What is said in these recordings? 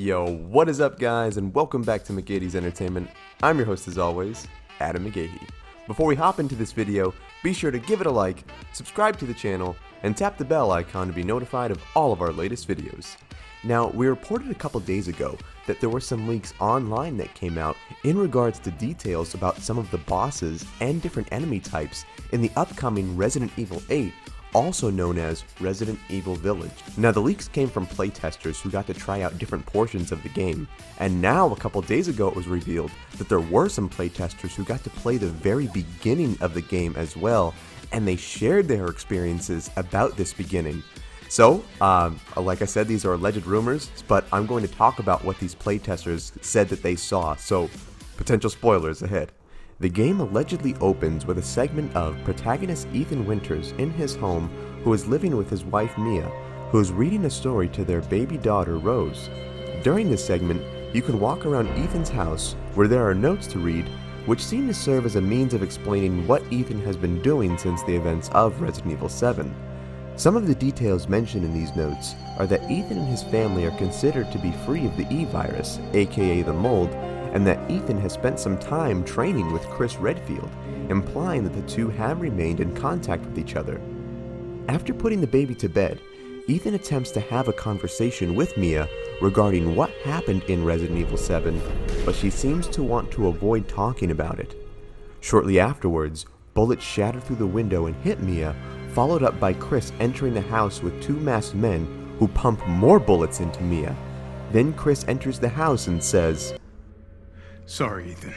Yo, what is up guys, and welcome back to McGady's Entertainment. I'm your host as always, Adam McGahey. Before we hop into this video, be sure to give it a like, subscribe to the channel, and tap the bell icon to be notified of all of our latest videos. Now, we reported a couple days ago that there were some leaks online that came out in regards to details about some of the bosses and different enemy types in the upcoming Resident Evil 8, also known as Resident Evil Village. Now, the leaks came from playtesters who got to try out different portions of the game, and now a couple days ago it was revealed that there were some playtesters who got to play the very beginning of the game as well, and they shared their experiences about this beginning. So, like I said, these are alleged rumors, but I'm going to talk about what these playtesters said that they saw, so potential spoilers ahead. The game allegedly opens with a segment of protagonist Ethan Winters in his home, who is living with his wife Mia, who is reading a story to their baby daughter Rose. During this segment, you can walk around Ethan's house where there are notes to read, which seem to serve as a means of explaining what Ethan has been doing since the events of Resident Evil 7. Some of the details mentioned in these notes are that Ethan and his family are considered to be free of the E virus, aka the mold, and that Ethan has spent some time training with Chris Redfield, implying that the two have remained in contact with each other. After putting the baby to bed, Ethan attempts to have a conversation with Mia regarding what happened in Resident Evil 7, but she seems to want to avoid talking about it. Shortly afterwards, bullets shatter through the window and hit Mia, followed up by Chris entering the house with two masked men who pump more bullets into Mia. Then Chris enters the house and says, "Sorry, Ethan."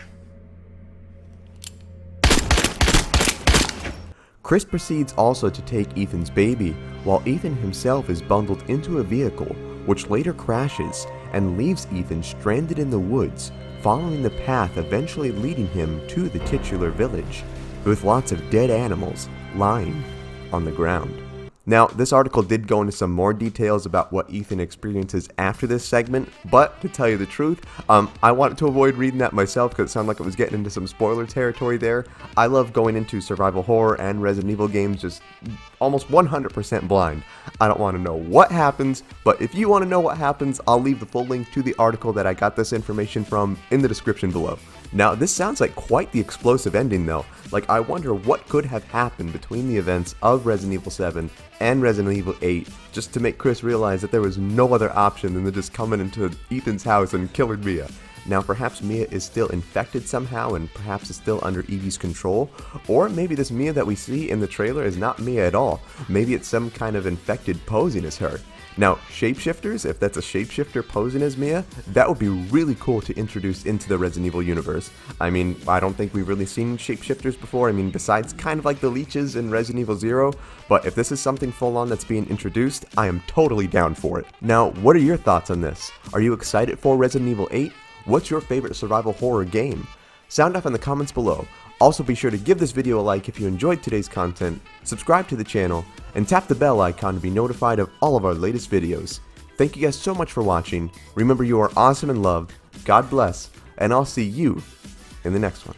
Chris proceeds also to take Ethan's baby, while Ethan himself is bundled into a vehicle, which later crashes and leaves Ethan stranded in the woods, following the path eventually leading him to the titular village, with lots of dead animals lying on the ground. Now, this article did go into some more details about what Ethan experiences after this segment, but to tell you the truth, I wanted to avoid reading that myself because it sounded like it was getting into some spoiler territory there. I love going into survival horror and Resident Evil games just almost 100% blind. I don't want to know what happens, but if you want to know what happens, I'll leave the full link to the article that I got this information from in the description below. Now, this sounds like quite the explosive ending though. Like, I wonder what could have happened between the events of Resident Evil 7 and Resident Evil 8 just to make Chris realize that there was no other option than to just come into Ethan's house and kill Mia. Now, perhaps Mia is still infected somehow and perhaps is still under Evie's control, or maybe this Mia that we see in the trailer is not Mia at all. Maybe it's some kind of infected posing as her. Now, shapeshifters, if that's a shapeshifter posing as Mia, that would be really cool to introduce into the Resident Evil universe. I mean, I don't think we've really seen shapeshifters before, besides kind of like the leeches in Resident Evil 0, but if this is something full-on that's being introduced, I am totally down for it. Now, what are your thoughts on this? Are you excited for Resident Evil 8? What's your favorite survival horror game? Sound off in the comments below. Also, be sure to give this video a like if you enjoyed today's content, subscribe to the channel, and tap the bell icon to be notified of all of our latest videos. Thank you guys so much for watching. Remember, you are awesome and loved. God bless, and I'll see you in the next one.